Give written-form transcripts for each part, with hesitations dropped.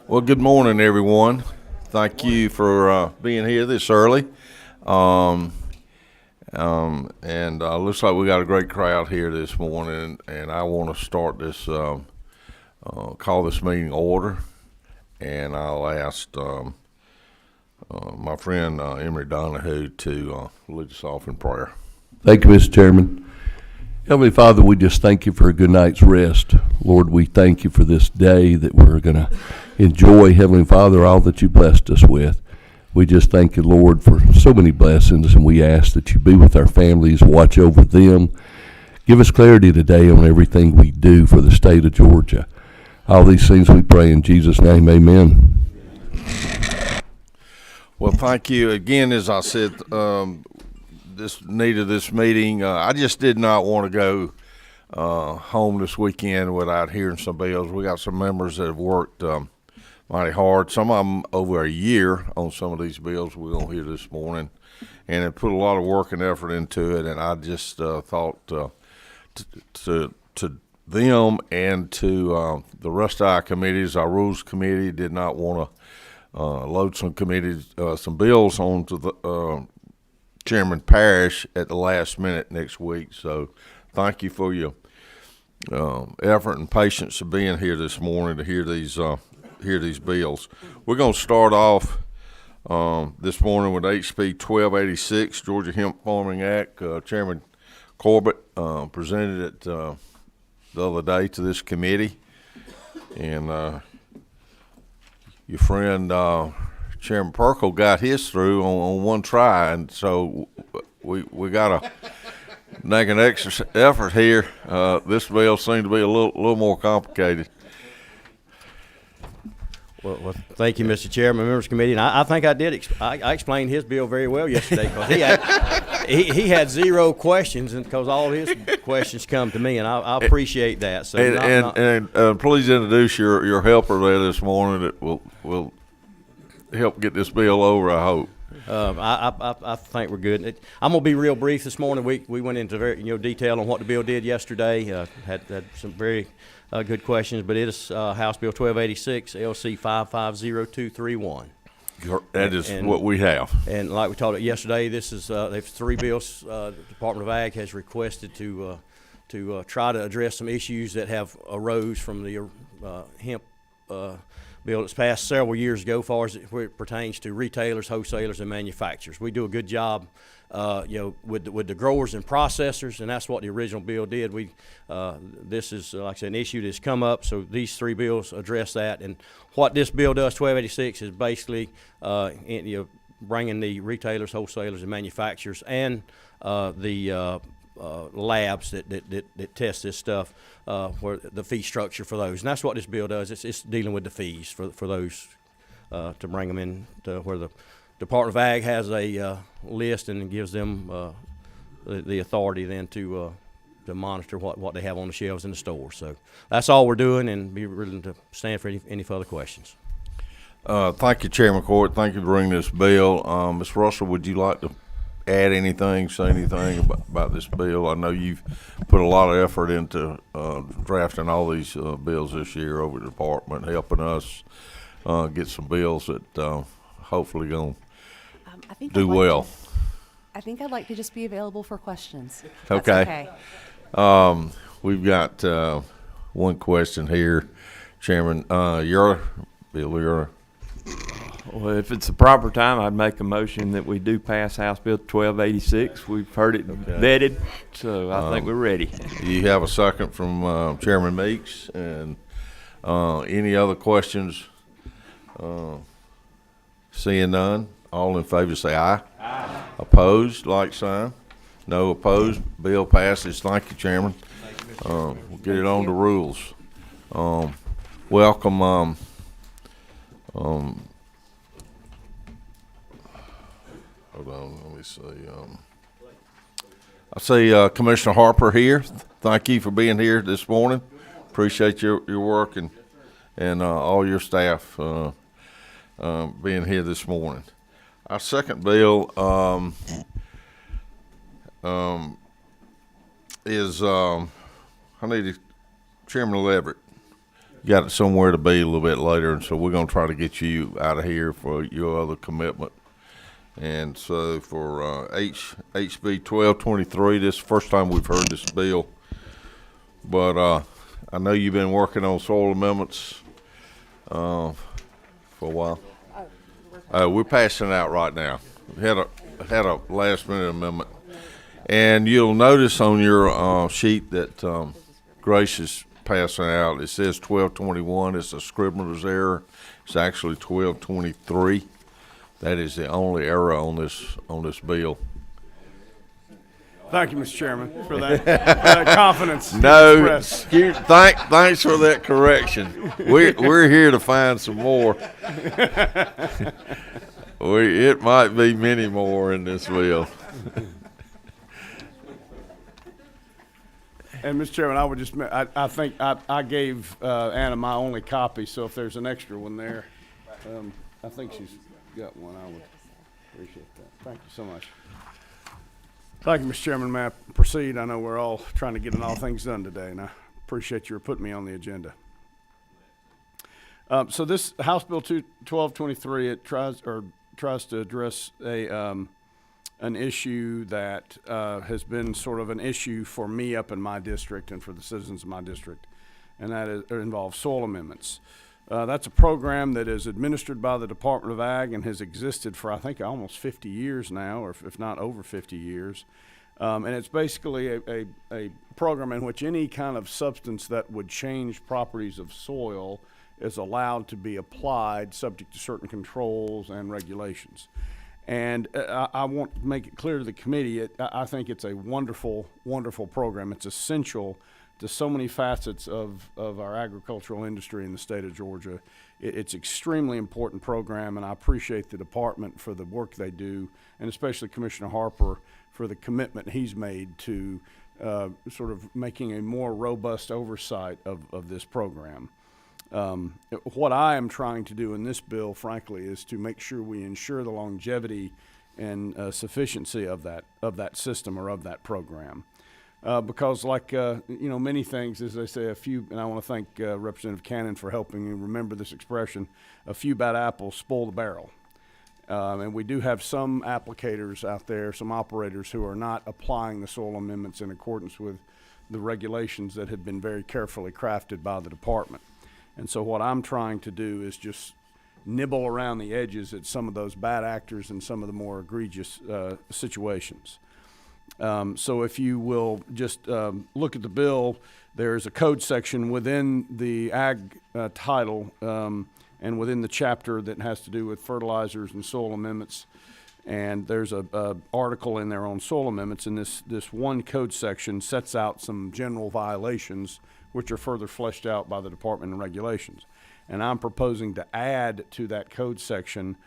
Well, good morning, everyone. Thank you for being here this early. Um, and looks like we got a great crowd here this morning, and I want to start this, call this meeting order, and I'll ask my friend Emery Donahue to lead us off in prayer. Thank you, Mr. Chairman. Heavenly Father, we just thank you for a good night's rest. Lord, we thank you for this day that we're going to enjoy, Heavenly Father, all that you blessed us with. We just thank you, Lord, for so many blessings, and we ask that you be with our families, watch over them. Give us clarity today on everything we do for the state of Georgia. All these things we pray in Jesus' name, amen. Well, thank you again. As I said, this need of this meeting, I just did not want to go home this weekend without hearing some bills. We got some members that have worked mighty hard, some of them over a year on some of these bills we're going to hear this morning, and have put a lot of work and effort into it. And I just thought to them and to the rest of our committees, our rules committee did not want to load some committees, some bills onto the Chairman Parrish at the last minute next week. So thank you for your effort and patience of being here this morning to hear these bills. We're going to start off this morning with HB 1286, Georgia Hemp Farming Act. Chairman Corbett presented it the other day to this committee, and your friend Chairman Perkle got his through on one try, and so we got to make an extra effort here. This bill seemed to be a little more complicated. Well, thank you, Mr. Chairman, members of the committee. And I think I did. I explained his bill very well yesterday because he had zero questions, and because all his questions come to me, and I appreciate that. So and please introduce your helper there this morning that will help get this bill over, I hope. I think we're good. I'm gonna be real brief this morning. We went into very detail on what the bill did yesterday. Had some very good questions, but it is House Bill 1286, LC 550231. That is what we have. And like we talked about yesterday, this is there's three bills. The Department of Ag has requested to try to address some issues that have arose from the hemp bill that's passed several years ago, as far as where it pertains to retailers, wholesalers, and manufacturers. We do a good job, with the growers and processors, and that's what the original bill did. This is, like I said, an issue that's come up, so these three bills address that. And what this bill does, 1286, is basically, bringing the retailers, wholesalers, and manufacturers, and the labs that test this stuff, where the fee structure for those, and that's what this bill does. It's dealing with the fees for those to bring them in to where the Department of Ag has a list and gives them the authority then to monitor what they have on the shelves in the store. So that's all we're doing, and be willing to stand for any further questions. Thank you, Chairman Court. Thank you for bringing this bill. Ms. Russell, would you like to add anything, say anything about this bill? I know you've put a lot of effort into drafting all these bills this year over the department, helping us get some bills that hopefully going to do well. I think I'd like to just be available for questions. Okay. We've got one question here, Chairman. Bill, Well, if it's the proper time, I'd make a motion that we do pass House Bill 1286. We've heard it vetted, so I think we're ready. You have a second from Chairman Meeks, and any other questions? Seeing none, all in favor say aye. Aye. Opposed, like sign. No opposed. Bill passes. Thank you, Chairman. We'll get it on the rules. Welcome. Hold on, let me see. I see Commissioner Harper here. Thank you for being here this morning. Appreciate your work and all your staff being here this morning. Our second bill is I need Chairman Leverett. got somewhere to be a little bit later, and so we're gonna try to get you out of here for your other commitment. And so for HB 1223, this is the first time we've heard this bill, but I know you've been working on soil amendments for a while. We're passing it out right now. We had a last minute amendment, and you'll notice on your sheet that Grace is passing out. It says 1221. It's a scrivener's error. It's actually 1223. That is the only error on this bill. Thank you, Mr. Chairman, for that confidence. No, expressed. thanks for that correction. We're here to find some more. It might be many more in this bill. And Mr. Chairman, I would just, I think I gave Anna my only copy, so if there's an extra one there, I think she's got one. I would appreciate that. Thank you so much. Thank you, Mr. Chairman. May I proceed? I know we're all trying to get all things done today, and I appreciate you putting me on the agenda. So this House Bill 1223, it tries to address an issue that has been sort of an issue for me up in my district and for the citizens of my district, and that involves soil amendments. That's a program that is administered by the Department of Ag and has existed for, I think, almost 50 years now, or if not over 50 years. And it's basically a program in which any kind of substance that would change properties of soil is allowed to be applied subject to certain controls and regulations. And I want to make it clear to the committee, I think it's a wonderful, wonderful program. It's essential to so many facets of our agricultural industry in the state of Georgia. It's extremely important program, and I appreciate the department for the work they do, and especially Commissioner Harper for the commitment he's made to sort of making a more robust oversight of this program. What I am trying to do in this bill, frankly, is to make sure we ensure the longevity and sufficiency of that system or of that program. Because like, many things, as they say, and I want to thank Representative Cannon for helping me remember this expression, a few bad apples spoil the barrel. And we do have some applicators out there, some operators who are not applying the soil amendments in accordance with the regulations that have been very carefully crafted by the department. And so what I'm trying to do is just nibble around the edges at some of those bad actors and some of the more egregious situations. So if you will just look at the bill, there's a code section within the ag title and within the chapter that has to do with fertilizers and soil amendments. And there's a article in there on soil amendments, and this one code section sets out some general violations which are further fleshed out by the department and regulations. And I'm proposing to add to that code section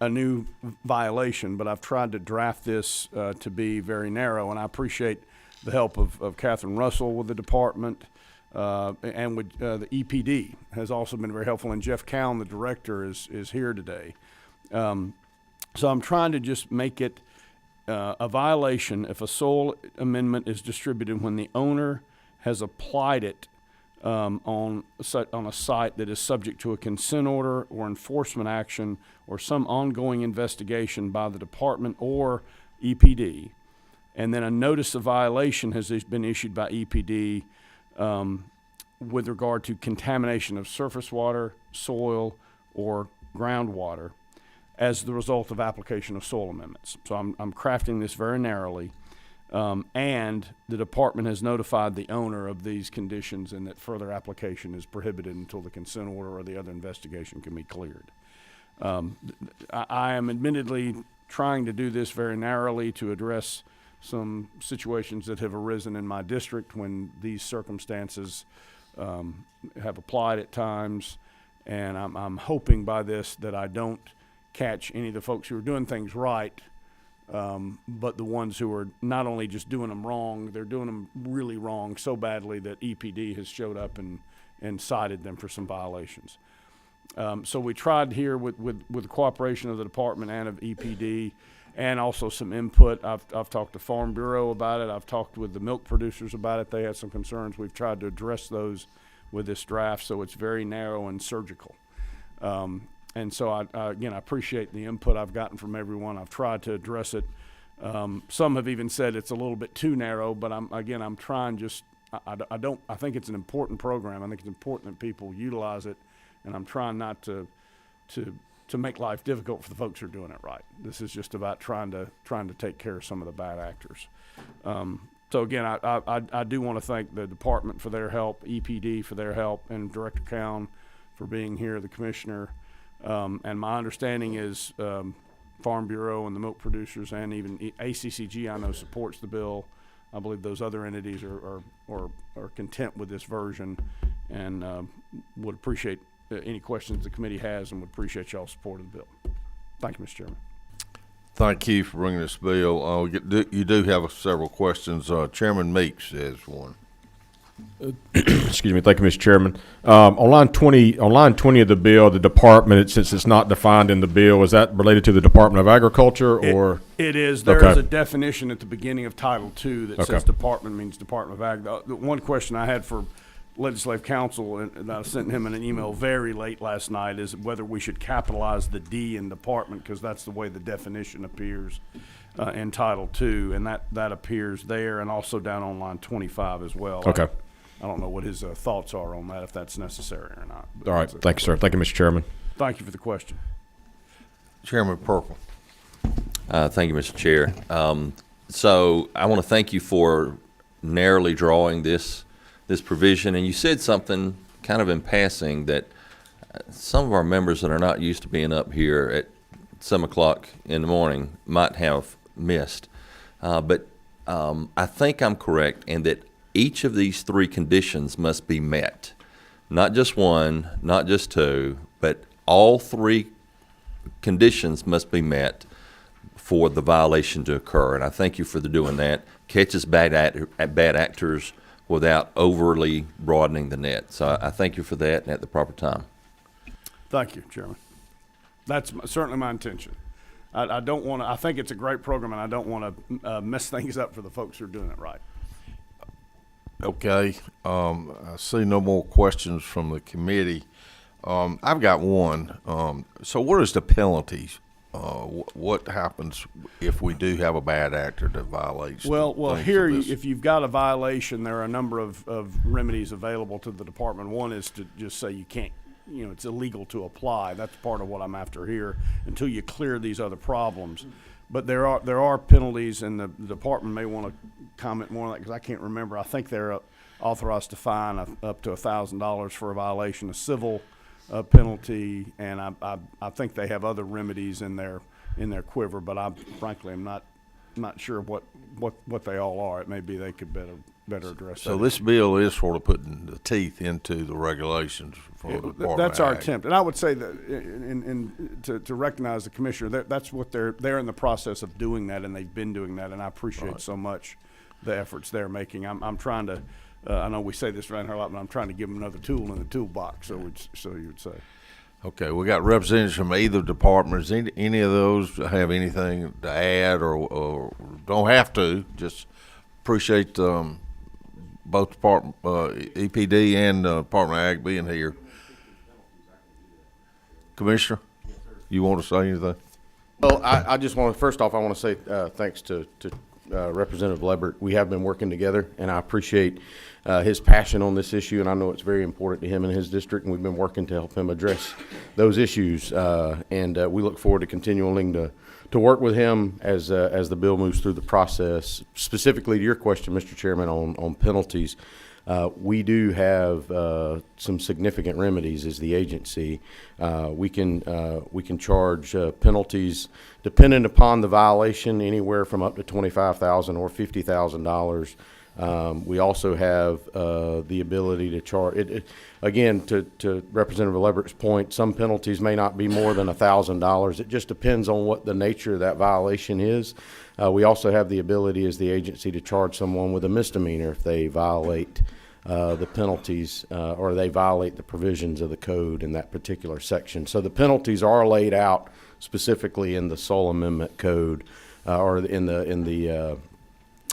a new violation, but I've tried to draft this to be very narrow, and I appreciate the help of Catherine Russell with the department and with the EPD has also been very helpful, and Jeff Cowan, the director, is here today. So I'm trying to just make it a violation if a soil amendment is distributed when the owner has applied it on a site that is subject to a consent order or enforcement action or some ongoing investigation by the department or EPD, and then a notice of violation has been issued by EPD with regard to contamination of surface water, soil, or groundwater as the result of application of soil amendments. So I'm crafting this very narrowly. And the department has notified the owner of these conditions and that further application is prohibited until the consent order or the other investigation can be cleared. I am admittedly trying to do this very narrowly to address some situations that have arisen in my district when these circumstances have applied at times, and I'm hoping by this that I don't catch any of the folks who are doing things right, but the ones who are not only just doing them wrong, they're doing them really wrong so badly that EPD has showed up and cited them for some violations. So we tried here with the cooperation of the department and of EPD and also some input. I've talked to Farm Bureau about it. I've talked with the milk producers about it. They had some concerns. We've tried to address those with this draft, so it's very narrow and surgical. And so again, I appreciate the input I've gotten from everyone. I've tried to address it. Some have even said it's a little bit too narrow, but I'm trying just, I think it's an important program. I think it's important that people utilize it, and I'm trying not to make life difficult for the folks who are doing it right. This is just about trying to take care of some of the bad actors. So again, I do want to thank the department for their help, EPD for their help, and Director Cowan for being here, the commissioner. And my understanding is Farm Bureau and the milk producers and even ACCG, I know, supports the bill. I believe those other entities are content with this version, and would appreciate any questions the committee has, and would appreciate y'all's support of the bill. Thank you, Mr. Chairman. Thank you for bringing this bill. You do have several questions. Chairman Meeks has one. Excuse me. Thank you, Mr. Chairman. On line 20 of the bill, the department, since it's not defined in the bill, is that related to the Department of Agriculture, or? It is. There is a definition at the beginning of Title II that says department means Department of Ag. The one question I had for Legislative Counsel, and I sent him in an email very late last night, is whether we should capitalize the D in department, because that's the way the definition appears in Title II, and that appears there and also down on line 25 as well. Okay. I don't know what his thoughts are on that, if that's necessary or not. All right. Thank you, sir. Thank you, Mr. Chairman. Thank you for the question. Chairman Purple. Thank you, Mr. Chair. So I want to thank you for narrowly drawing this provision. And you said something kind of in passing that some of our members that are not used to being up here at 7 o'clock in the morning might have missed. But I think I'm correct in that each of these three conditions must be met. Not just one, not just two, but all three conditions must be met for the violation to occur. And I thank you for doing that. Catches bad actors without overly broadening the net. So I thank you for that, and at the proper time. Thank you, Chairman. That's certainly my intention. I don't want to, I think it's a great program, and I don't want to mess things up for the folks who are doing it right. Okay. I see no more questions from the committee. I've got one. So what is the penalties? What happens if we do have a bad actor that violates? Well, here, if you've got a violation, there are a number of remedies available to the department. One is to just say you can't, it's illegal to apply. That's part of what I'm after here until you clear these other problems. But there are penalties, and the department may want to comment more on that because I can't remember. I think they're authorized to fine up to $1,000 for a violation, a civil penalty, and I think they have other remedies in their quiver. But I frankly am not sure what they all are. It may be they could better address that. So this bill is sort of putting the teeth into the regulations for the Department That's of our Ag. attempt, and I would say that to recognize the commissioner, that's what they're in the process of doing that, and they've been doing that, and I appreciate so much the efforts they're making. I'm trying to. I know we say this around here a lot, but I'm trying to give them another tool in the toolbox. So you would say. Okay, we got representatives from either department. Does any of those have anything to add, or don't have to? Just appreciate both department, EPD and Department of Ag being here. Commissioner, you want to say anything? Well, I just want to, first off, I want to say thanks to Representative Lebert. We have been working together, and I appreciate his passion on this issue, and I know it's very important to him and his district, and we've been working to help him address those issues. And we look forward to continuing to work with him as the bill moves through the process. Specifically to your question, Mr. Chairman, on penalties, we do have some significant remedies as the agency. We can charge penalties dependent upon the violation, anywhere from up to $25,000 or $50,000. We also have the ability to charge. Again, to Representative Lebert's point, some penalties may not be more than $1,000. It just depends on what the nature of that violation is. We also have the ability as the agency to charge someone with a misdemeanor if they violate the penalties or they violate the provisions of the code in that particular section. So the penalties are laid out specifically in the sole amendment code or in the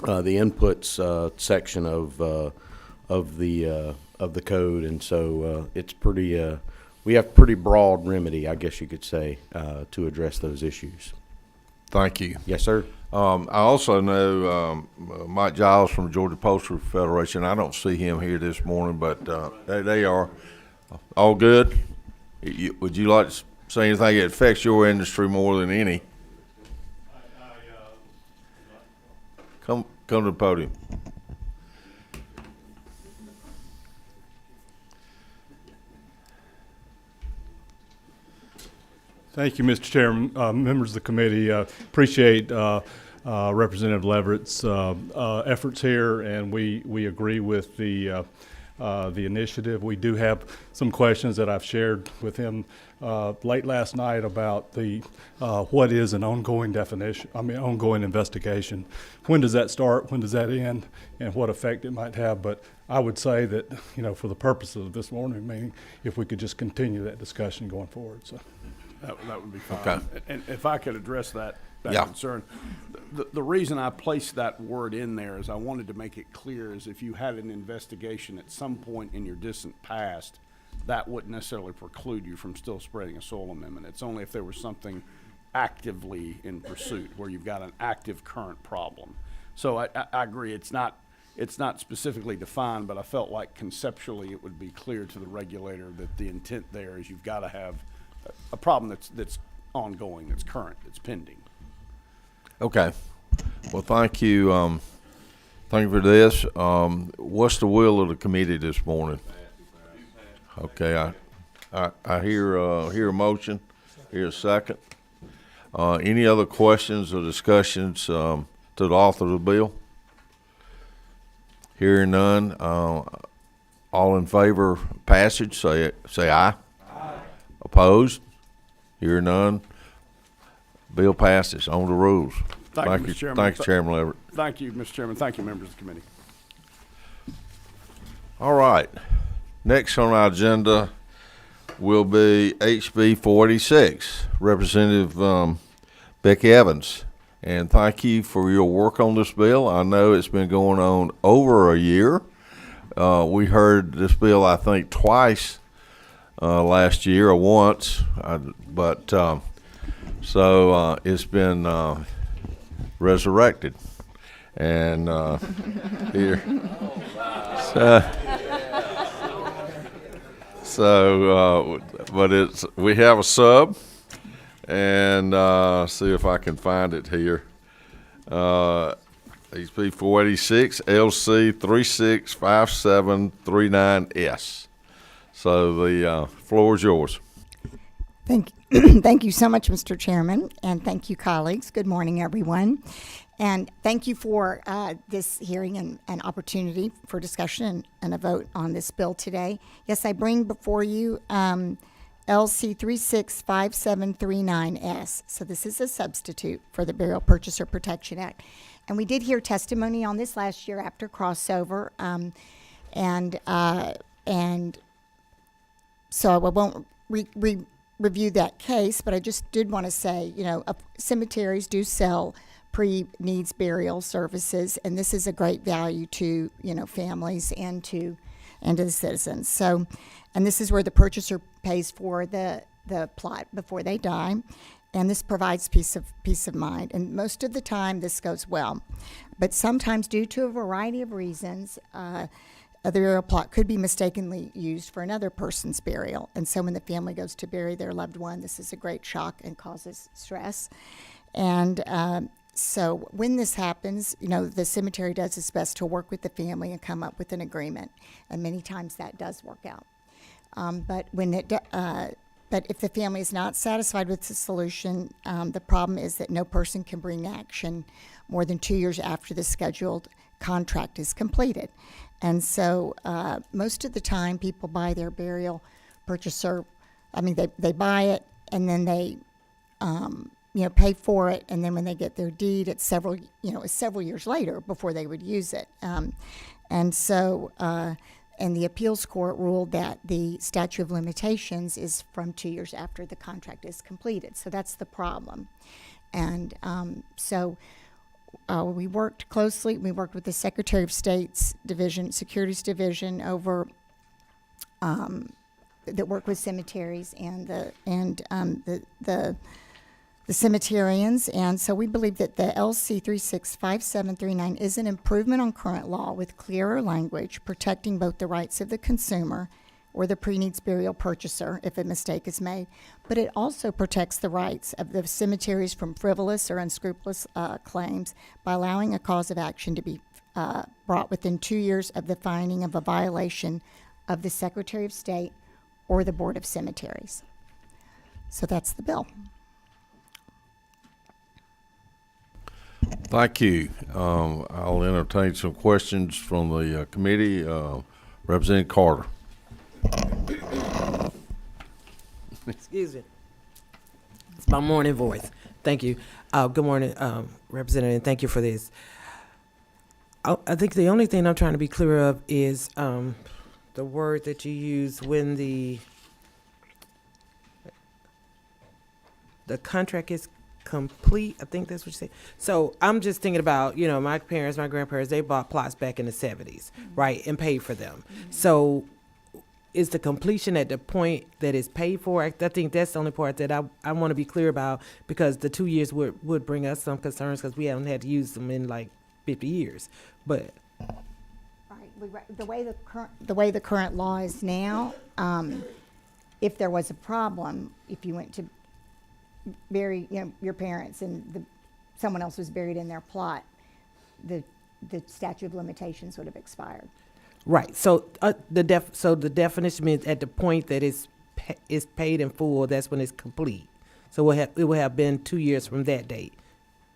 inputs section of of the code, and so it's pretty. We have pretty broad remedy, I guess you could say, to address those issues. Thank you. Yes, sir. I also know Mike Giles from Georgia Postal Federation. I don't see him here this morning, but they are all good. Would you like to say anything that affects your industry more than any? Come to the podium. Thank you, Mr. Chairman. Members of the committee, appreciate Representative Leverett's efforts here, and we agree with the initiative. We do have some questions that I've shared with him late last night about the what is an ongoing ongoing investigation. When does that start? When does that end? And what effect it might have? But I would say that, for the purposes of this morning meeting, if we could just continue that discussion going forward. So. That would be fine. Okay. And if I could address that Yeah. concern, the reason I placed that word in there is I wanted to make it clear is if you had an investigation at some point in your distant past, that wouldn't necessarily preclude you from still spreading a soil amendment. It's only if there was something actively in pursuit where you've got an active current problem. So I agree. It's not specifically defined, but I felt like conceptually it would be clear to the regulator that the intent there is you've got to have a problem that's ongoing, that's current, that's pending. Okay. Well, thank you. Thank you for this. What's the will of the committee this morning? Okay. I hear a motion. Hear a second. Any other questions or discussions to the author of the bill? Hearing none. All in favor of passage, say aye. Opposed? Hear none. Bill passes. On the rules. Thank you, Mr. Chairman. Thanks, Chairman Leverett. Thank you, Mr. Chairman. Thank you, members of the committee. All right. Next on our agenda will be HB 486. Representative Becky Evans. And thank you for your work on this bill. I know it's been going on over a year. We heard this bill, I think, twice last year or once, but it's been resurrected, and here. But we have a sub, and see if I can find it here. HP 486 LC 365739S. So the floor is yours. Thank you so much, Mr. Chairman, and thank you, colleagues. Good morning, everyone. And thank you for this hearing and an opportunity for discussion and a vote on this bill today. Yes, I bring before you LC 365739S. So this is a substitute for the Burial Purchaser Protection Act. And we did hear testimony on this last year after crossover, and so I won't review that case, but I just did want to say, cemeteries do sell pre-needs burial services, and this is a great value to, families and to the citizens. So, and this is where the purchaser pays for the plot before they die, and this provides peace of mind. And most of the time, this goes well, but sometimes, due to a variety of reasons, the burial plot could be mistakenly used for another person's burial. And so when the family goes to bury their loved one, this is a great shock and causes stress. And so when this happens, the cemetery does its best to work with the family and come up with an agreement. And many times that does work out. But if the family is not satisfied with the solution, the problem is that no person can bring action more than 2 years after the scheduled contract is completed. And so most of the time people buy their burial purchaser, they buy it and then they, pay for it. And then when they get their deed, it's several years later before they would use it. And the appeals court ruled that the statute of limitations is from 2 years after the contract is completed. So that's the problem. And we worked closely. We worked with the Secretary of State's Securities Division over that work with cemeteries and the cemeterians, and so we believe that the LC 365739 is an improvement on current law with clearer language protecting both the rights of the consumer or the pre-needs burial purchaser if a mistake is made, but it also protects the rights of the cemeteries from frivolous or unscrupulous claims by allowing a cause of action to be brought within 2 years of the finding of a violation of the Secretary of State or the Board of Cemeteries. So that's the bill. Thank you. I'll entertain some questions from the committee. Representative Carter. Excuse me. It's my morning voice. Thank you. Good morning, Representative, and thank you for this. I think the only thing I'm trying to be clear of is the word that you use when the contract is complete. I think that's what you said. So I'm just thinking about, my parents, my grandparents, they bought plots back in the 70s, right, and paid for them. So is the completion at the point that it's paid for? I think that's the only part that I want to be clear about, because the 2 years would bring us some concerns because we haven't had to use them in like 50 years. But Right. The way the current law is now, if there was a problem, if you went to bury your parents and someone else was buried in their plot, the statute of limitations would have expired. right. So the definition means at the point that it's paid in full, that's when it's complete. So it will have been 2 years from that date.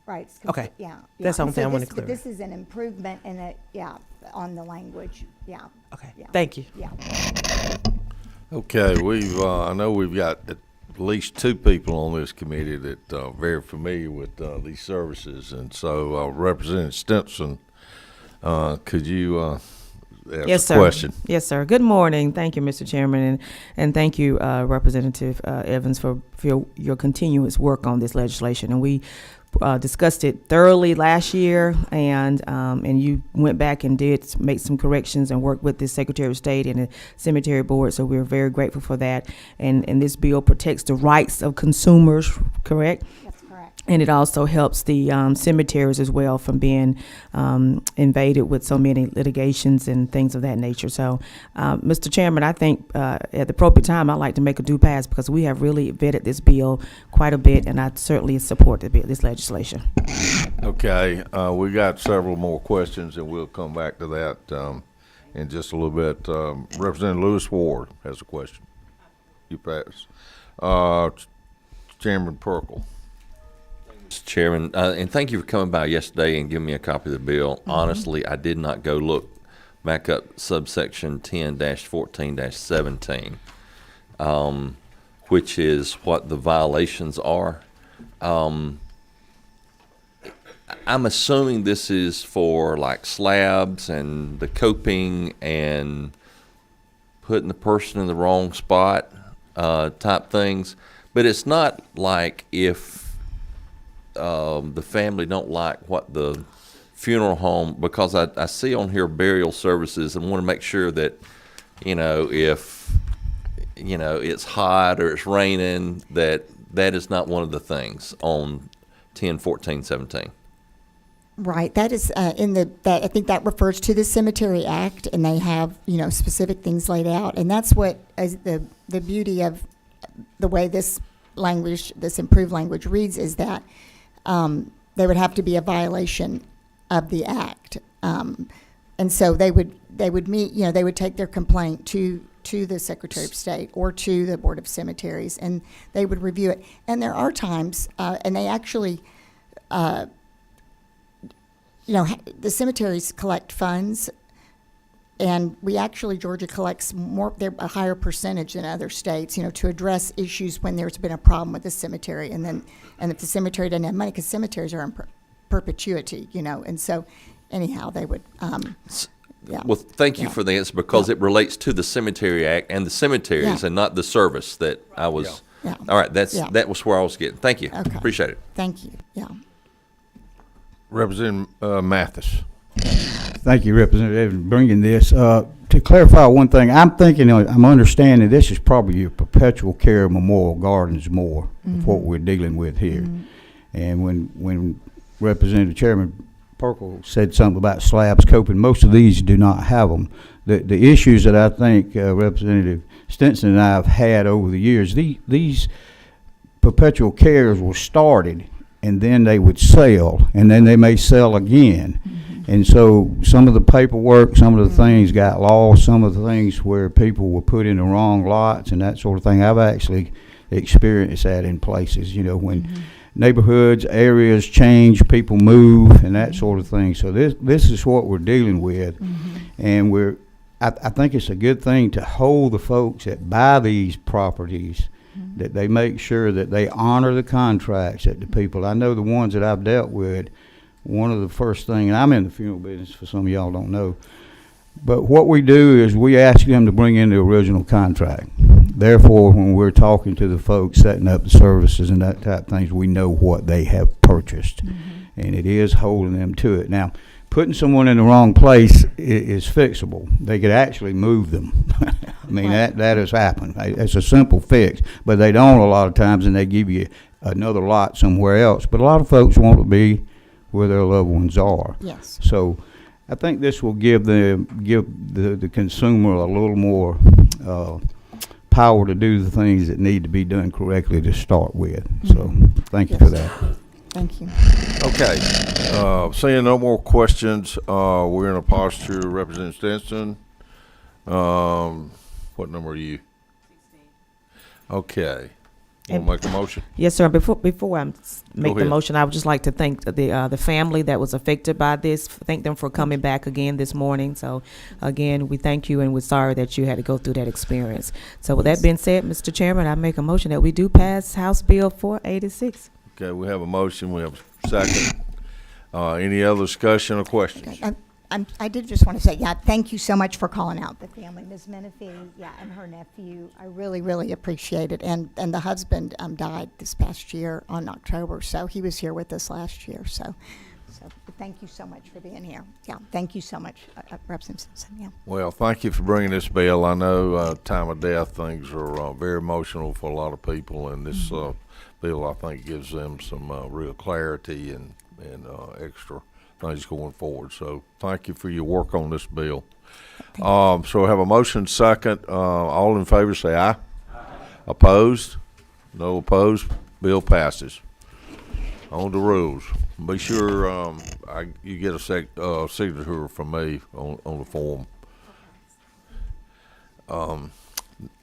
Right. It's Okay. Yeah. That's the only thing I want to But clear. this is an improvement on the language. Yeah. Okay. Yeah. Thank you. Yeah. Okay, I know we've got at least 2 people on this committee that are very familiar with these services, and so Representative Stinson, could you ask Yes, a sir. question? Yes, sir. Good morning. Thank you, Mr. Chairman, and thank you, Representative Evans, for your continuous work on this legislation. And we discussed it thoroughly last year, and you went back and did make some corrections and work with the Secretary of State and the Cemetery Board. So we're very grateful for that. And this bill protects the rights of consumers, correct? That's correct. And it also helps the cemeteries as well from being invaded with so many litigations and things of that nature. So, Mr. Chairman, I think at the appropriate time, I'd like to make a due pass because we have really vetted this bill quite a bit, and I certainly support this legislation. Okay, we got several more questions, and we'll come back to that in just a little bit. Representative Lewis Ward has a question. You pass. Chairman Perkle. Mr. Chairman, and thank you for coming by yesterday and giving me a copy of the bill. Honestly, I did not go look back up subsection 10-14-17, which is what the violations are. I'm assuming this is for like slabs and the coping and putting the person in the wrong spot type things, but it's not like if the family don't like what the funeral home, because I see on here burial services and want to make sure that, if, it's hot or it's raining, that is not one of the things on 10-14-17. Right. That is I think that refers to the Cemetery Act, and they have, specific things laid out. And that's what is the beauty of the way this improved language reads, is that there would have to be a violation of the act. And so they would meet, they would take their complaint to the Secretary of State or to the Board of Cemeteries, and they would review it. And there are times, and they actually, the cemeteries collect funds, and Georgia collects a higher percentage than other states, to address issues when there's been a problem with the cemetery. And if the cemetery doesn't have money, because cemeteries are in perpetuity, and so anyhow, they would, yeah. Well, thank you for the answer, because it relates to the Cemetery Act and the cemeteries and not the service that I was. Yeah. All right, that was where I was getting. Thank you. Okay. Appreciate it. Thank you, yeah. Representative Mathis. Thank you, Representative Evans, for bringing this. to clarify one thing, I'm understanding this is probably your perpetual care Memorial Gardens more of what we're dealing with here. And when Representative Chairman Perkle said something about slabs coping, most of these do not have them. The issues that I think Representative Stinson and I have had over the years, these perpetual cares were started and then they would sell, and then they may sell again. And so some of the paperwork, some of the things got lost, some of the things where people were put in the wrong lots and that sort of thing. I've actually experienced that in places, when neighborhoods, areas change, people move, and that sort of thing. So this is what we're dealing with. And I think it's a good thing to hold the folks that buy these properties, that they make sure that they honor the contracts that the people, I know the ones that I've dealt with, one of the first things, and I'm in the funeral business for some of y'all don't know, but what we do is we ask them to bring in the original contract. Therefore, when we're talking to the folks setting up the services and that type of things, we know what they have purchased. And it is holding them to it. Now, putting someone in the wrong place is fixable. They could actually move them. I mean, that has happened. It's a simple fix, but they don't a lot of times, and they give you another lot somewhere else. But a lot of folks want to be where their loved ones are. Yes. So I think this will give the consumer a little more power to do the things that need to be done correctly to start with. So thank you for that. Thank you. Okay. Seeing no more questions, we're in a posture. Representative Stinson. What number are you? 16. Okay. Want to make a motion? Yes, sir. Before I make the ahead. motion, I would just like to thank the family that was affected by this. Thank them for coming back again this morning. So, again, we thank you, and we're sorry that you had to go through that experience. So, with that being said, Mr. Chairman, I make a motion that we do pass House Bill 486. Okay, we have a motion. We have a second. Any other discussion or questions? I did just want to say, thank you so much for calling out the family, Ms. Menifee, and her nephew. I really, really appreciate it. And the husband died this past year on October, so he was here with us last year. So thank you so much for being here. Yeah, thank you so much, Representative Simpson. Yeah. Well, thank you for bringing this bill. I know time of death things are very emotional for a lot of people, and this bill, I think, gives them some real clarity and extra things going forward. So thank you for your work on this bill. So I have a motion second. All in favor say aye. Opposed? No opposed. Bill passes. On the rules. Be sure you get a signature from me on the form.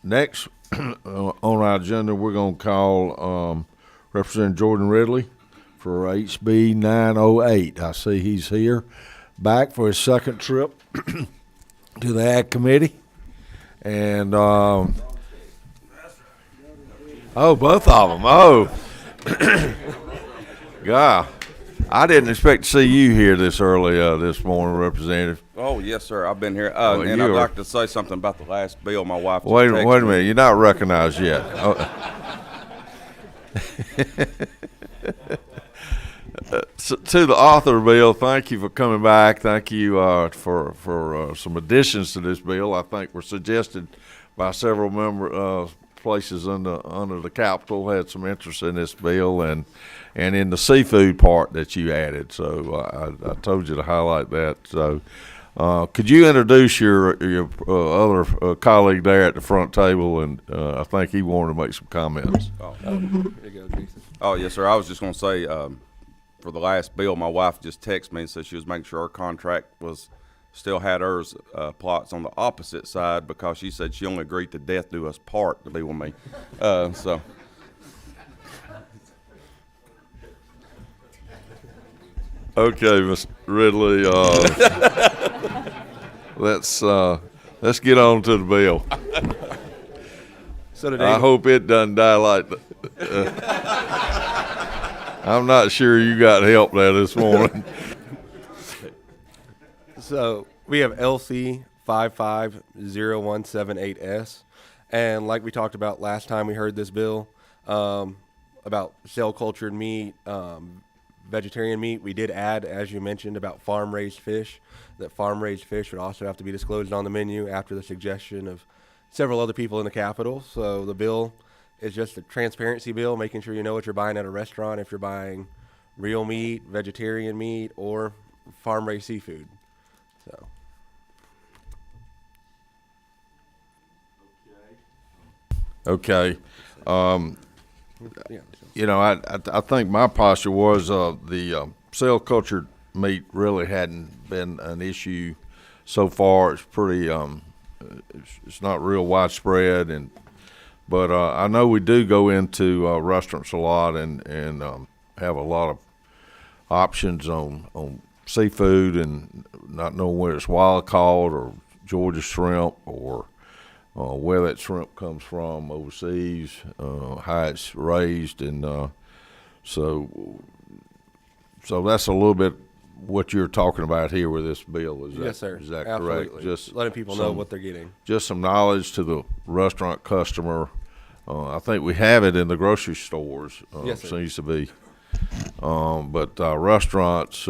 Next on our agenda, we're going to call Representative Jordan Ridley for HB 908. I see he's here, back for his second trip to the Ag Committee. And, both of them. Oh, God. I didn't expect to see you here this early this morning, Representative. Oh, yes, sir. I've been here. And I'd like to say something about the last bill my wife just Wait a texted me. minute. You're not recognized yet. To the author of the bill, thank you for coming back. Thank you for some additions to this bill. I think were suggested by several places under the Capitol had some interest in this bill, and in the seafood part that you added. So I told you to highlight that. So could you introduce your other colleague there at the front table? And I think he wanted to make some comments. Oh, yes, sir. I was just going to say, for the last bill, my wife just texted me and said she was making sure her contract still had hers plots on the opposite side, because she said she only agreed to death do us part to be with me. So. Okay, Mr. Ridley, let's get on to the bill. So today, I hope it doesn't die like I'm not sure you got help there this morning. So we have LC 550178S, and like we talked about last time we heard this bill, about cell cultured meat, vegetarian meat. We did add, as you mentioned, about farm-raised fish, that farm-raised fish would also have to be disclosed on the menu after the suggestion of several other people in the Capitol. So the bill is just a transparency bill, making sure you know what you're buying at a restaurant, if you're buying real meat, vegetarian meat, or farm-raised seafood. So. Okay. You know, I think my posture was the cell cultured meat really hadn't been an issue so far. It's pretty it's not real widespread, but I know we do go into restaurants a lot and have a lot of options on seafood and not knowing whether it's wild caught or Georgia shrimp or where that shrimp comes from overseas, how it's raised, and so that's a little bit what you're talking about here with this bill. Yes, sir. Is that Absolutely. correct? Just letting people know what they're getting. Just some knowledge to the restaurant customer. I think we have it in the grocery stores. Yes, sir. Seems to be, but restaurants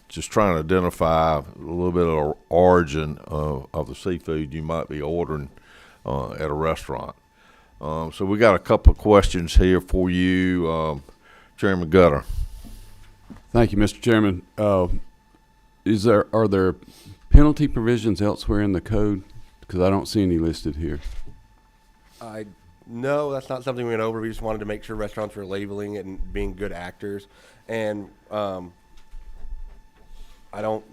just trying to identify a little bit of the origin of the seafood you might be ordering at a restaurant. So we got a couple of questions here for you, Chairman Gutter. Thank you, Mr. Chairman. Are there penalty provisions elsewhere in the code? Because I don't see any listed here. No, that's not something we went over. We just wanted to make sure restaurants were labeling it and being good actors. And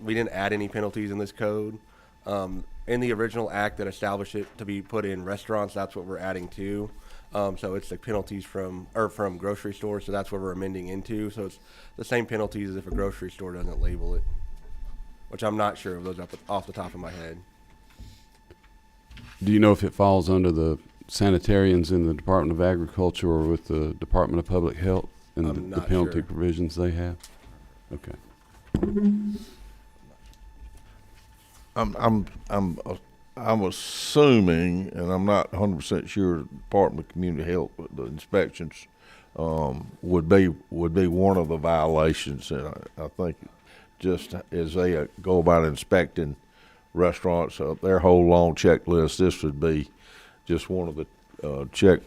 we didn't add any penalties in this code. In the original act that established it to be put in restaurants, that's what we're adding to. So it's the penalties from grocery stores, so that's what we're amending into. So it's the same penalties as if a grocery store doesn't label it, which I'm not sure of those off the top of my head. Do you know if it falls under the sanitarians in the Department of Agriculture or with the Department of Public Health and the penalty provisions they have? Okay. I'm assuming, and I'm not 100% sure, Department of Community Health, but the inspections would be one of the violations, and I think just as they go about inspecting restaurants, their whole long checklist, this would be just one of the check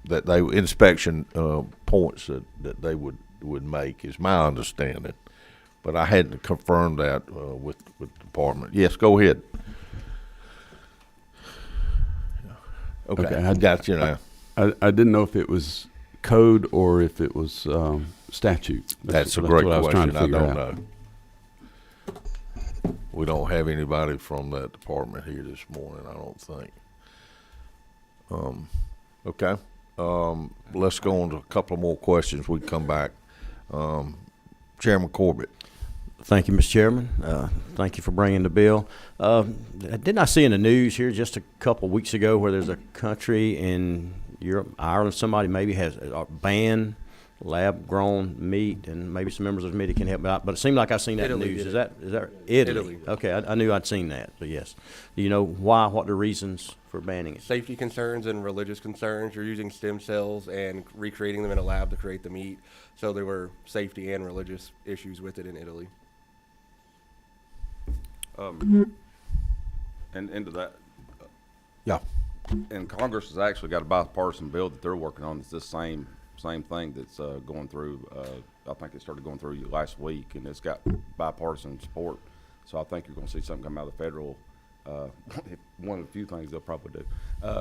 that they inspection points that they would make, is my understanding. But I hadn't confirmed that with the department. Yes, go ahead. Okay, I got you now. I didn't know if it was code or if it was statute. That's a great what I was trying question. to I figure don't out. know. We don't have anybody from that department here this morning, I don't think. Okay. Let's go on to a couple of more questions. We can come back. Chairman Corbett. Thank you, Mr. Chairman. Thank you for bringing the bill. Didn't I see in the news here just a couple weeks ago where there's a country in Europe, Ireland, somebody maybe has banned lab-grown meat, and maybe some members of the committee can help me out. But it seemed like I seen that in the news. Is that Italy? Okay, I knew I'd seen that. But yes, do you know why? What the reasons for banning it? Safety concerns and religious concerns. You're using stem cells and recreating them in a lab to create the meat. So there were safety and religious issues with it in Italy. And into that, yeah. And Congress has actually got a bipartisan bill that they're working on. It's this same thing that's going through. I think it started going through last week, and it's got bipartisan support. So I think you're going to see something come out of the federal. One of the few things they'll probably do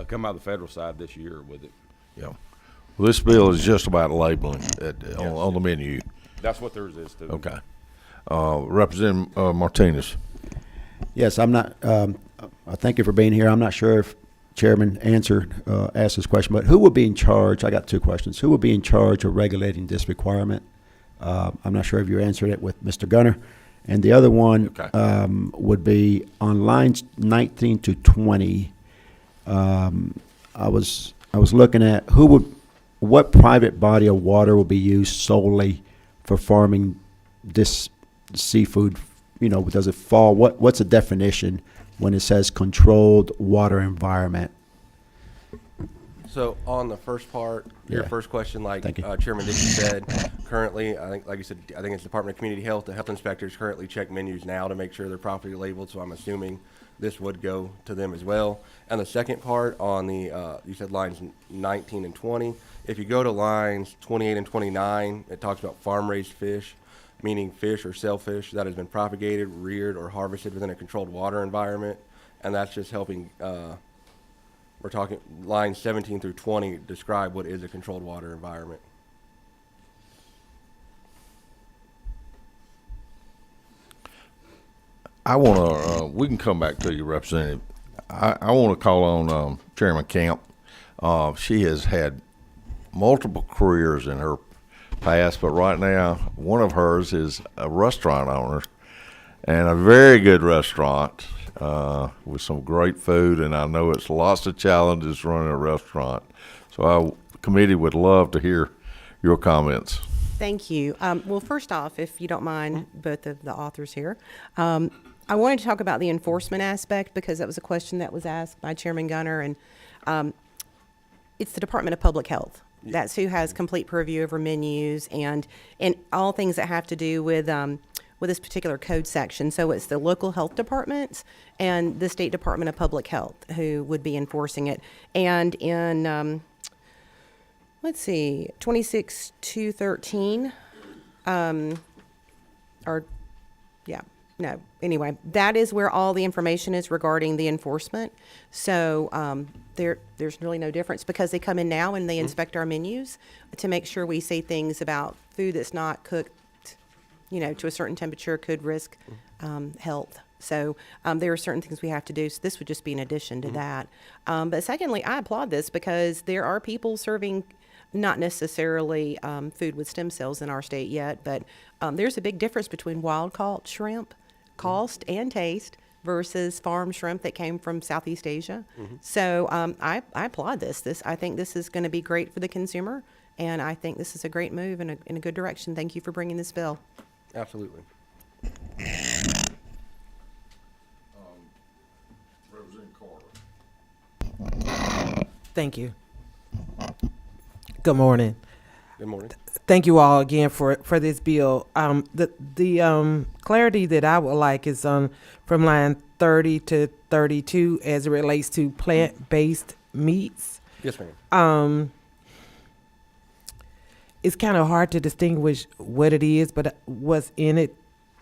come out of the federal side this year with it. Yeah. Well, this bill is just about labeling on the menu. That's what theirs is too. Okay. Representative Martinez. Yes, I'm not. I thank you for being here. I'm not sure if Chairman asked this question, but who would be in charge? I got two questions. Who would be in charge of regulating this requirement? I'm not sure if you answered it with Mr. Gunner. And the other one would be on lines 19 to 20. I was looking at what private body of water will be used solely for farming this seafood. You know, does it fall? What's the definition when it says controlled water environment? So on the first part, your Yeah. first question, like Thank you. Chairman Dickey said, currently, I think, like you said, I think it's Department of Community Health. The health inspectors currently check menus now to make sure they're properly labeled. So I'm assuming this would go to them as well. And the second part on the, you said lines 19 and 20. If you go to lines 28 and 29, it talks about farm-raised fish, meaning fish or shellfish that has been propagated, reared, or harvested within a controlled water environment. And that's just helping, we're talking lines 17 through 20 describe what is a controlled water environment. I want to, we can come back to you, Representative. I want to call on Chairman Camp. She has had multiple careers in her past, but right now, one of hers is a restaurant owner, and a very good restaurant with some great food, and I know it's lots of challenges running a restaurant. So our committee would love to hear your comments. Thank you. Well, first off, if you don't mind, both of the authors here, I wanted to talk about the enforcement aspect because that was a question that was asked by Chairman Gunner, and it's the Department of Public Health. That's who has complete purview over menus and all things that have to do with this particular code section. So it's the local health departments and the State Department of Public Health who would be enforcing it. And in let's see, 26-213, anyway, that is where all the information is regarding the enforcement. So there's really no difference because they come in now and they inspect our menus to make sure we say things about food that's not cooked, to a certain temperature could risk health. So there are certain things we have to do. So this would just be in addition to that. But secondly, I applaud this because there are people serving not necessarily food with stem cells in our state yet, but there's a big difference between wild-caught shrimp, cost and taste, versus farm shrimp that came from Southeast Asia. So I applaud this. I think this is going to be great for the consumer, and I think this is a great move in a good direction. Thank you for bringing this bill. Absolutely. Representative Carter. Thank you. Good morning. Good morning. Thank you all again for this bill. The clarity that I would like is from line 30 to 32 as it relates to plant-based meats. Yes, ma'am. It's kind of hard to distinguish what it is, but what's in it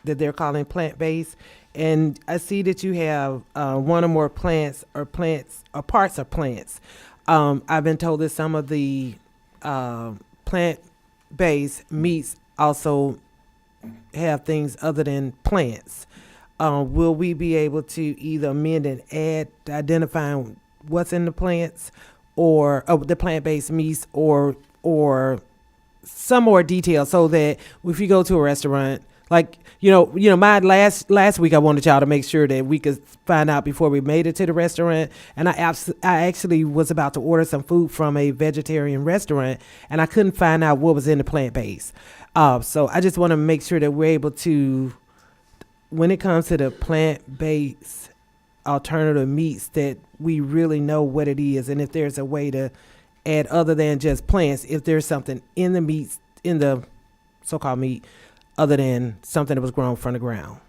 that they're calling plant-based. And I see that you have one or more plants or parts of plants. I've been told that some of the plant-based meats also have things other than plants. Will we be able to either amend and add identifying what's in the plants or the plant-based meats or some more detail so that if you go to a restaurant, like, my last week I wanted y'all to make sure that we could find out before we made it to the restaurant. And I actually was about to order some food from a vegetarian restaurant and I couldn't find out what was in the plant-based. So I just want to make sure that we're able to, when it comes to the plant-based alternative meats, that we really know what it is and if there's a way to add other than just plants, if there's something in the meats, in the so-called meat, other than something that was grown from the ground.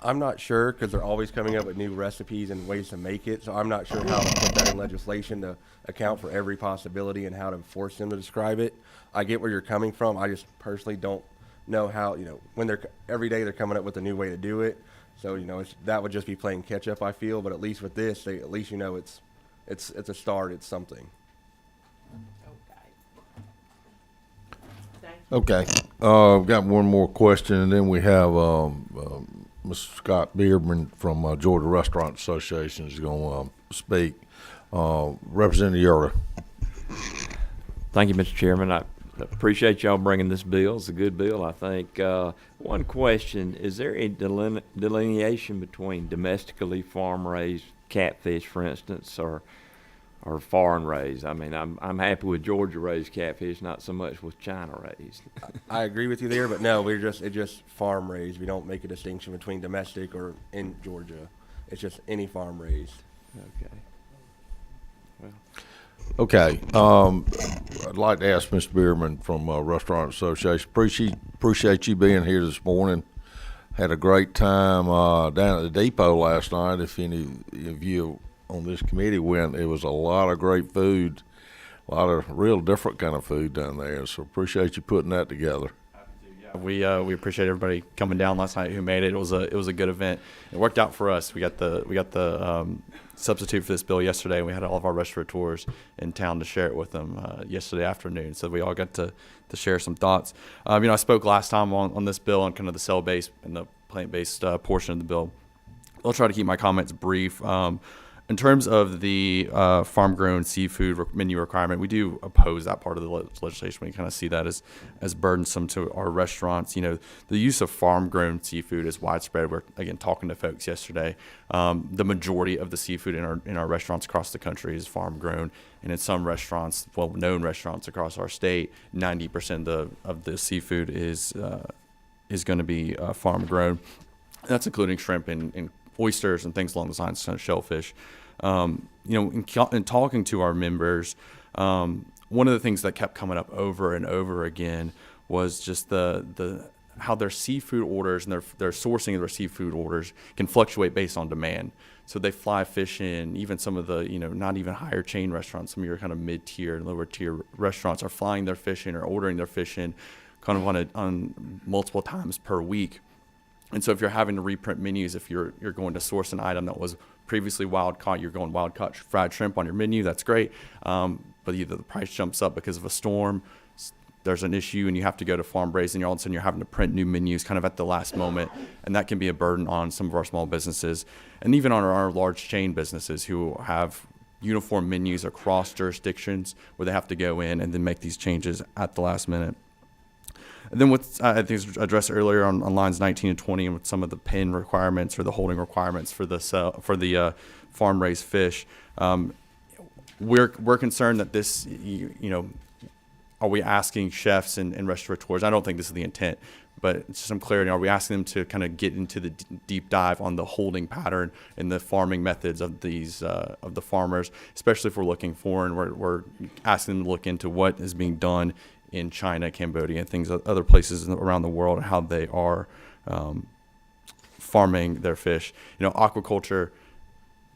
I'm not sure because they're always coming up with new recipes and ways to make it. So I'm not sure how to put that in legislation to account for every possibility and how to force them to describe it. I get where you're coming from. I just personally don't know how, when every day they're coming up with a new way to do it. So, that would just be playing catch up, I feel. But at least with this, at least it's a start. It's something. Okay. I've got one more question, and then we have Mr. Scott Beerman from Georgia Restaurant Association is going to speak. Representative Yoder. Thank you, Mr. Chairman. I appreciate y'all bringing this bill. It's a good bill, I think. One question, is there a delineation between domestically farm-raised catfish, for instance, or foreign raised? I mean, I'm happy with Georgia raised catfish, not so much with China raised. I agree with you there, but no, it's just farm raised. We don't make a distinction between domestic or in Georgia. It's just any farm raised. Okay. Well, Okay, I'd like to ask Mr. Bierman from Restaurant Association. Appreciate you being here this morning. Had a great time down at the depot last night. If any of you on this committee went, it was a lot of great food, a lot of real different kind of food down there. So appreciate you putting that together. We appreciate everybody coming down last night who made it. It was a good event. It worked out for us. We got the substitute for this bill yesterday, and we had all of our restaurateurs in town to share it with them yesterday afternoon. So we all got to share some thoughts. I spoke last time on this bill on kind of the cell-based and the plant-based portion of the bill. I'll try to keep my comments brief. In terms of the farm-grown seafood menu requirement, we do oppose that part of the legislation. We kind of see that as burdensome to our restaurants. The use of farm-grown seafood is widespread. We're, again, talking to folks yesterday. The majority of the seafood in our restaurants across the country is farm-grown. And in some restaurants, well-known restaurants across our state, 90% of the seafood is going to be farm-grown. That's including shrimp and oysters and things along those lines, kind of shellfish. In talking to our members, one of the things that kept coming up over and over again was just the how their seafood orders and their sourcing of their seafood orders can fluctuate based on demand. So they fly fish in, even some of the, not even higher chain restaurants, some of your kind of mid-tier and lower tier restaurants are flying their fish in or ordering their fish in kind of on multiple times per week. And so if you're having to reprint menus, if you're going to source an item that was previously wild caught, you're going wild caught fried shrimp on your menu, that's great. But either the price jumps up because of a storm, there's an issue, and you have to go to farm raised, and all of a sudden you're having to print new menus kind of at the last moment. And that can be a burden on some of our small businesses and even on our large chain businesses who have uniform menus across jurisdictions where they have to go in and then make these changes at the last minute. And then what I think was addressed earlier on lines 19 and 20, and with some of the pen requirements or the holding requirements for the farm-raised fish, we're concerned that this, are we asking chefs and restaurateurs? I don't think this is the intent, but just some clarity. Are we asking them to kind of get into the deep dive on the holding pattern and the farming methods of these of the farmers, especially if we're looking foreign? We're asking them to look into what is being done in China, Cambodia, and things other places around the world, and how they are farming their fish. Aquaculture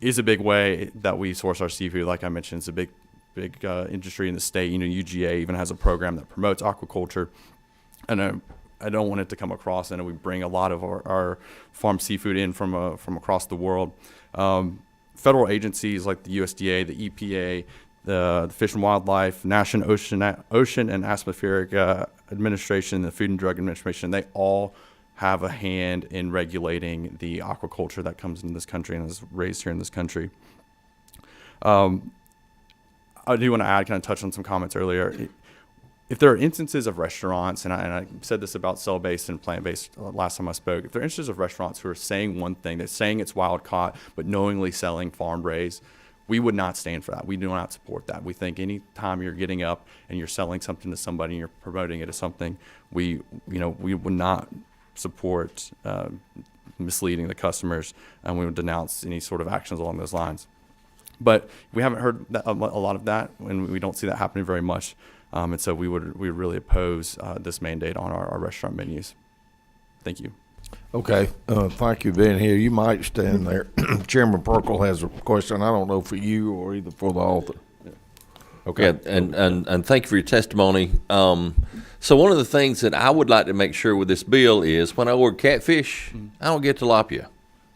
is a big way that we source our seafood. Like I mentioned, it's a big industry in the state. UGA even has a program that promotes aquaculture, and I don't want it to come across, and we bring a lot of our farm seafood in from across the world. Federal agencies like the USDA, the EPA, the Fish and Wildlife, National Ocean and Atmospheric Administration, the Food and Drug Administration, they all have a hand in regulating the aquaculture that comes into this country and is raised here in this country. I do want to add, kind of touch on some comments earlier. If there are instances of restaurants, and I said this about cell-based and plant-based last time I spoke, if there are instances of restaurants who are saying one thing, they're saying it's wild caught, but knowingly selling farm-raised, we would not stand for that. We do not support that. We think any time you're getting up and you're selling something to somebody and you're promoting it as something, we would not support misleading the customers, and we would denounce any sort of actions along those lines. But we haven't heard a lot of that, and we don't see that happening very much. And so we would really oppose this mandate on our restaurant menus. Thank you. Okay, thank you for being here. You might stand there. Chairman Perkle has a question. I don't know for you or either for the author. Okay, and thank you for your testimony. So one of the things that I would like to make sure with this bill is when I order catfish, I don't get tilapia.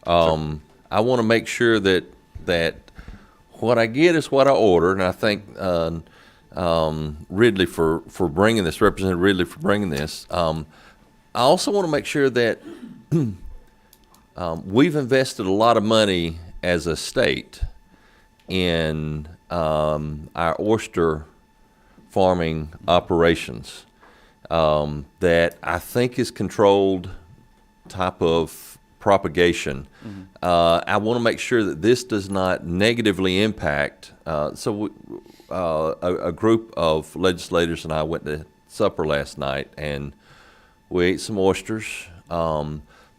I want to make sure that what I get is what I order, and I thank Ridley for bringing this, Representative Ridley for bringing this. I also want to make sure that we've invested a lot of money as a state in our oyster farming operations that I think is controlled type of propagation. I want to make sure that this does not negatively impact. A group of legislators and I went to supper last night, and we ate some oysters.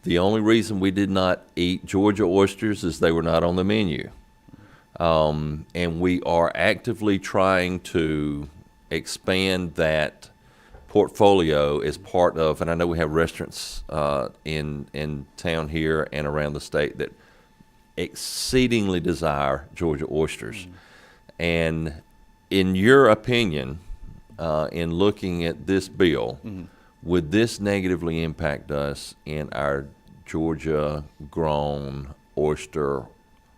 The only reason we did not eat Georgia oysters is they were not on the menu. And we are actively trying to expand that portfolio as part of, and I know we have restaurants in town here and around the state that exceedingly desire Georgia oysters. And in your opinion, in looking at this bill, would this negatively impact us in our Georgia grown oyster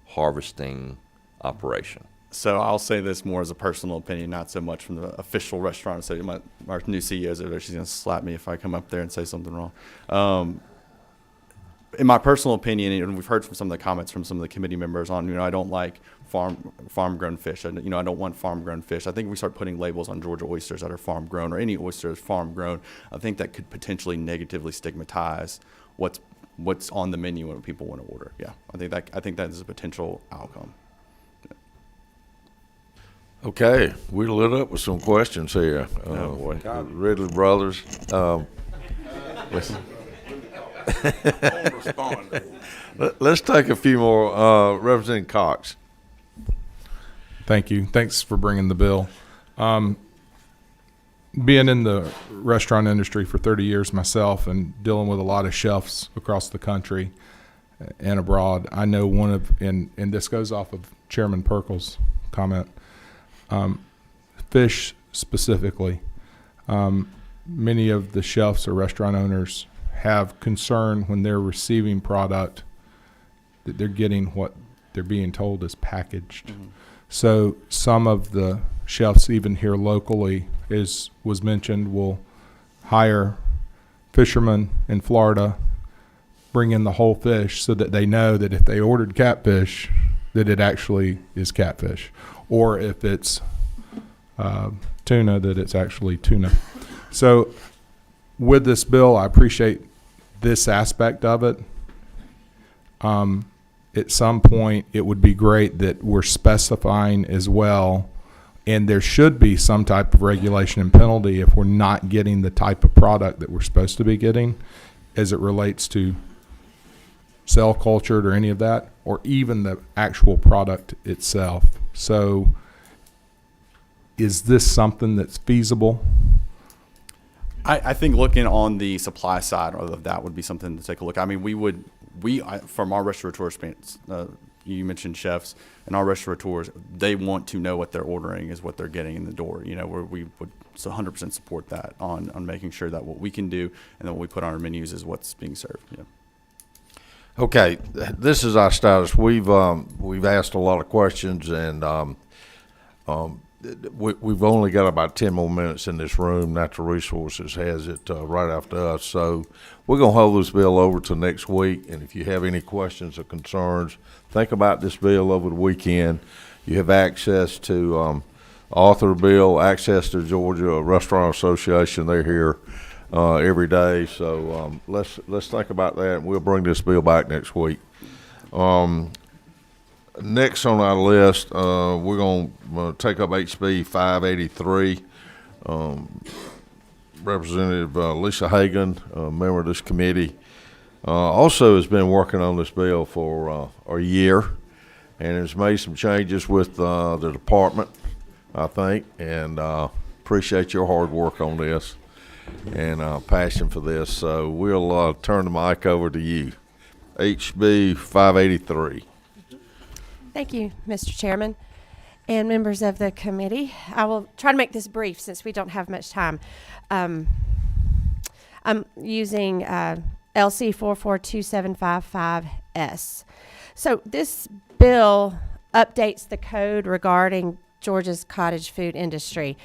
harvesting operation? So I'll say this more as a personal opinion, not so much from the official restaurant. So our new CEO is over there. She's going to slap me if I come up there and say something wrong. In my personal opinion, and we've heard from some of the comments from some of the committee members on, I don't like farm grown fish. I don't want farm grown fish. I think if we start putting labels on Georgia oysters that are farm grown, or any oyster that's farm grown, I think that could potentially negatively stigmatize what's on the menu when people want to order. Yeah, I think that is a potential outcome. Okay, we lit up with some questions here. Ridley Brothers. Let's take a few more. Representative Cox. Thank you. Thanks for bringing the bill. Being in the restaurant industry for 30 years myself and dealing with a lot of chefs across the country and abroad, I know and this goes off of Chairman Perkle's comment, fish specifically. Many of the chefs or restaurant owners have concern when they're receiving product that they're getting what they're being told is packaged. So some of the chefs, even here locally, as was mentioned, will hire fishermen in Florida, bring in the whole fish so that they know that if they ordered catfish, that it actually is catfish. Or if it's tuna, that it's actually tuna. So with this bill, I appreciate this aspect of it. At some point, it would be great that we're specifying as well, and there should be some type of regulation and penalty if we're not getting the type of product that we're supposed to be getting as it relates to cell cultured or any of that, or even the actual product itself. So is this something that's feasible? I think looking on the supply side of that would be something to take a look. I mean, from our restaurateurs, you mentioned chefs, and our restaurateurs, they want to know what they're ordering is what they're getting in the door. Where we would 100% support that on making sure that what we can do and then what we put on our menus is what's being served. Yeah. Okay, this is our status. We've asked a lot of questions, and we've only got about 10 more minutes in this room. Natural Resources has it right after us. So we're going to hold this bill over to next week. And if you have any questions or concerns, think about this bill over the weekend. You have access to author bill, access to Georgia Restaurant Association. They're here every day. So let's think about that. We'll bring this bill back next week. Next on our list, we're going to take up HB 583. Representative Lisa Hagan, a member of this committee, also has been working on this bill for a year and has made some changes with the department, I think, and appreciate your hard work on this and passion for this. So we'll turn the mic over to you. HB 583. Thank you, Mr. Chairman and members of the committee. I will try to make this brief since we don't have much time. I'm using LC 442755S. So this bill updates the code regarding Georgia's cottage food industry.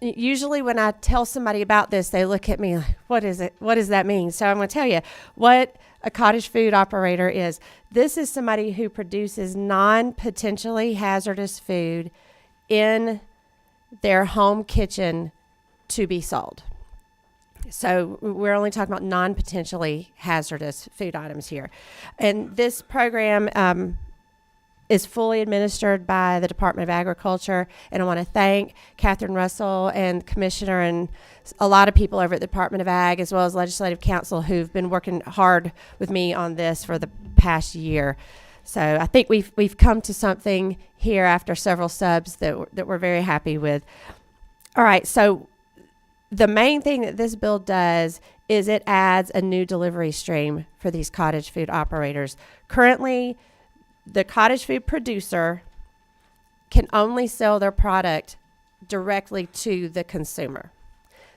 Usually when I tell somebody about this, they look at me like, what is it? What does that mean? So I'm going to tell you what a cottage food operator is. This is somebody who produces non-potentially hazardous food in their home kitchen to be sold. So we're only talking about non-potentially hazardous food items here. And this program is fully administered by the Department of Agriculture. And I want to thank Catherine Russell and Commissioner and a lot of people over at the Department of Ag, as well as Legislative Council, who've been working hard with me on this for the past year. So I think we've come to something here after several subs that we're very happy with. All right, so the main thing that this bill does is it adds a new delivery stream for these cottage food operators. Currently, the cottage food producer can only sell their product directly to the consumer.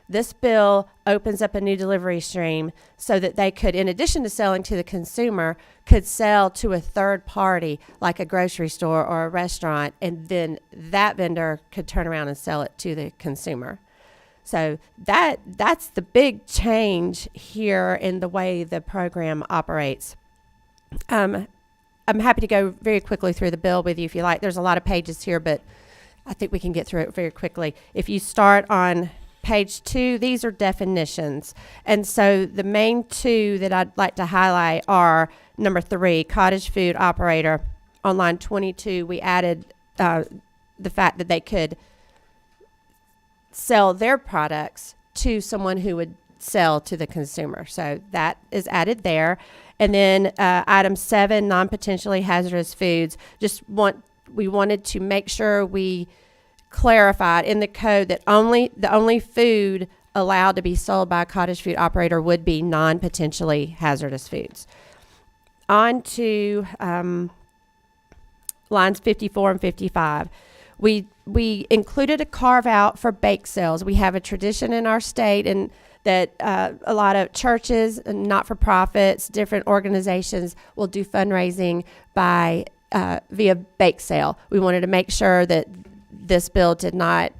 This bill opens up a new delivery stream so that they could, in addition to selling to the consumer, could sell to a third party like a grocery store or a restaurant, and then that vendor could turn around and sell it to the consumer. So that's the big change here in the way the program operates. I'm happy to go very quickly through the bill with you if you like. There's a lot of pages here, but I think we can get through it very quickly. If you start on page 2, these are definitions. And so the main two that I'd like to highlight are number 3, cottage food operator. On line 22, we added the fact that they could sell their products to someone who would sell to the consumer. So that is added there. And then item 7, non-potentially hazardous foods. We wanted to make sure we clarified in the code that the only food allowed to be sold by a cottage food operator would be non-potentially hazardous foods. On to lines 54 and 55. We included a carve out for bake sales. We have a tradition in our state and that a lot of churches and not-for-profits, different organizations will do fundraising by via bake sale. We wanted to make sure that this bill did not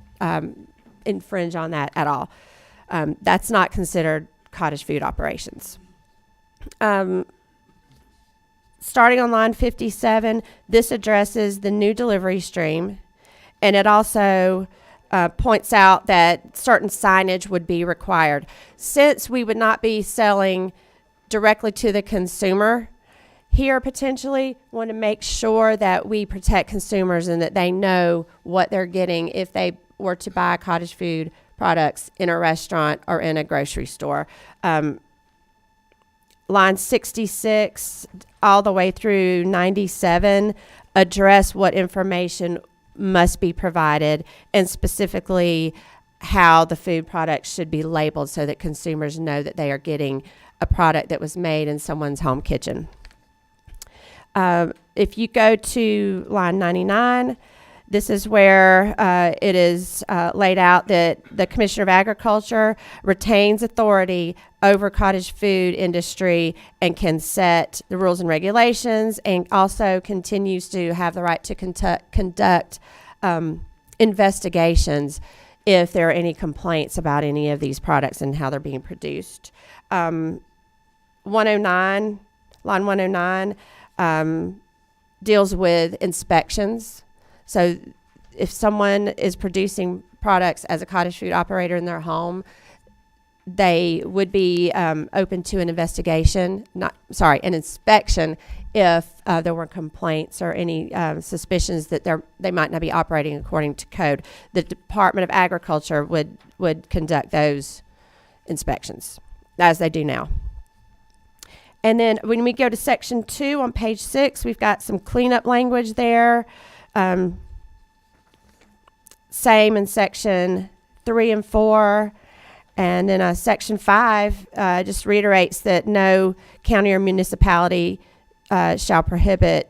infringe on that at all. That's not considered cottage food operations. Starting on line 57, this addresses the new delivery stream, and it also points out that certain signage would be required. Since we would not be selling directly to the consumer here, potentially want to make sure that we protect consumers and that they know what they're getting if they were to buy cottage food products in a restaurant or in a grocery store. Line 66 all the way through 97 address what information must be provided and specifically how the food products should be labeled so that consumers know that they are getting a product that was made in someone's home kitchen. If you go to line 99, this is where it is laid out that the Commissioner of Agriculture retains authority over cottage food industry and can set the rules and regulations, and also continues to have the right to conduct investigations if there are any complaints about any of these products and how they're being produced. 109, line 109, deals with inspections. So if someone is producing products as a cottage food operator in their home, they would be open to an inspection if there were complaints or any suspicions that they might not be operating according to code. The Department of Agriculture would conduct those inspections, as they do now. And then when we go to section 2 on page 6, we've got some cleanup language there. Same in section 3 and 4. And then section 5 just reiterates that no county or municipality shall prohibit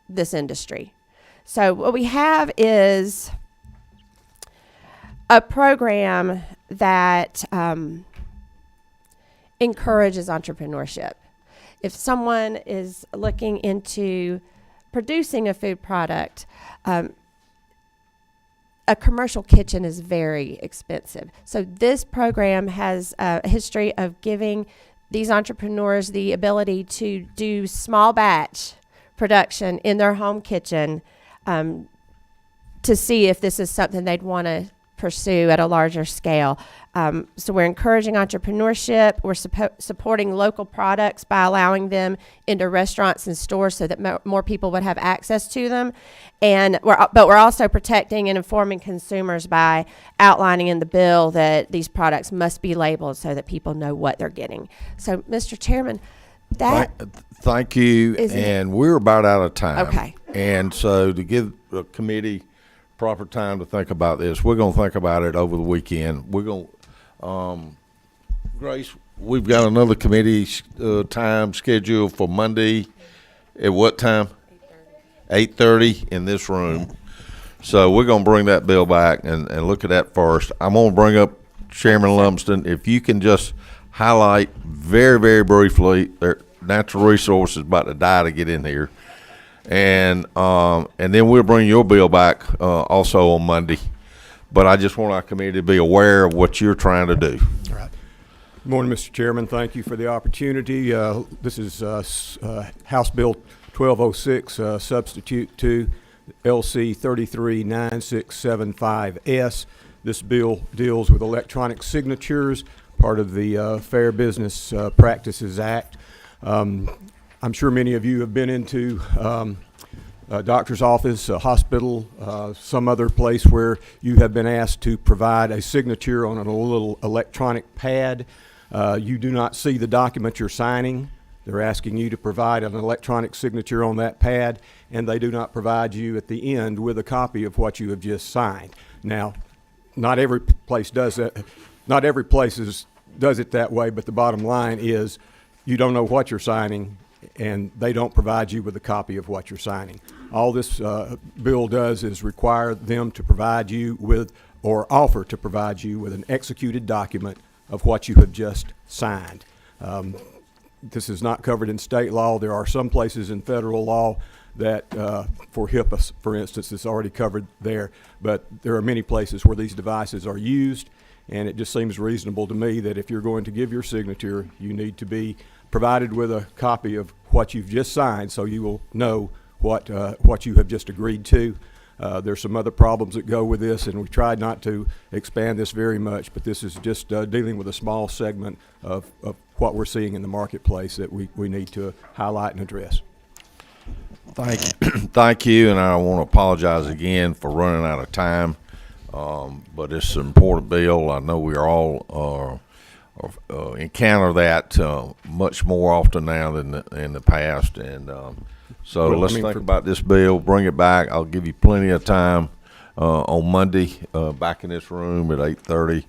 this industry. So what we have is a program that encourages entrepreneurship. If someone is looking into producing a food product, a commercial kitchen is very expensive. So this program has a history of giving these entrepreneurs the ability to do small batch production in their home kitchen to see if this is something they'd want to pursue at a larger scale. So we're encouraging entrepreneurship. We're supporting local products by allowing them into restaurants and stores so that more people would have access to them. But we're also protecting and informing consumers by outlining in the bill that these products must be labeled so that people know what they're getting. So, Mr. Chairman, That Thank you. Is it- And we're about out of time. Okay. And so to give the committee proper time to think about this, we're going to think about it over the weekend. We're going to, Grace, we've got another committee time scheduled for Monday at what time? 8:30 in this room. So we're going to bring that bill back and look at that first. I'm going to bring up Chairman Lumsden. If you can just highlight very, very briefly, their natural resources about to die to get in here. And then we'll bring your bill back also on Monday. But I just want our committee to be aware of what you're trying to do. All right. Good morning, Mr. Chairman. Thank you for the opportunity. This is House Bill 1206, substitute to LC 339675S. This bill deals with electronic signatures, part of the Fair Business Practices Act. I'm sure many of you have been into a doctor's office, a hospital, some other place where you have been asked to provide a signature on a little electronic pad. You do not see the document you're signing. They're asking you to provide an electronic signature on that pad, and they do not provide you at the end with a copy of what you have just signed. Now, not every place does that. Not every place does it that way, but the bottom line is you don't know what you're signing, and they don't provide you with a copy of what you're signing. All this bill does is require them to provide you with, or offer to provide you with, an executed document of what you have just signed. This is not covered in state law. There are some places in federal law that, for HIPAA, for instance, it's already covered there. But there are many places where these devices are used, and it just seems reasonable to me that if you're going to give your signature, you need to be provided with a copy of what you've just signed, so you will know what you have just agreed to. There's some other problems that go with this, and we tried not to expand this very much, but this is just dealing with a small segment of what we're seeing in the marketplace that we need to highlight and address. Thank you, and I want to apologize again for running out of time, but it's an important bill. I know we are all encounter that much more often now than in the past, and so Well, let's I mean, think for- about this bill, bring it back. I'll give you plenty of time on Monday back in this room at 8:30,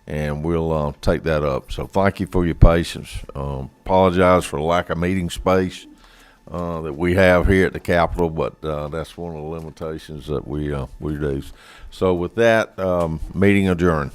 and we'll take that up. So thank you for your patience. Apologize for the lack of meeting space that we have here at the Capitol, but that's one of the limitations that we do. So with that, meeting adjourned.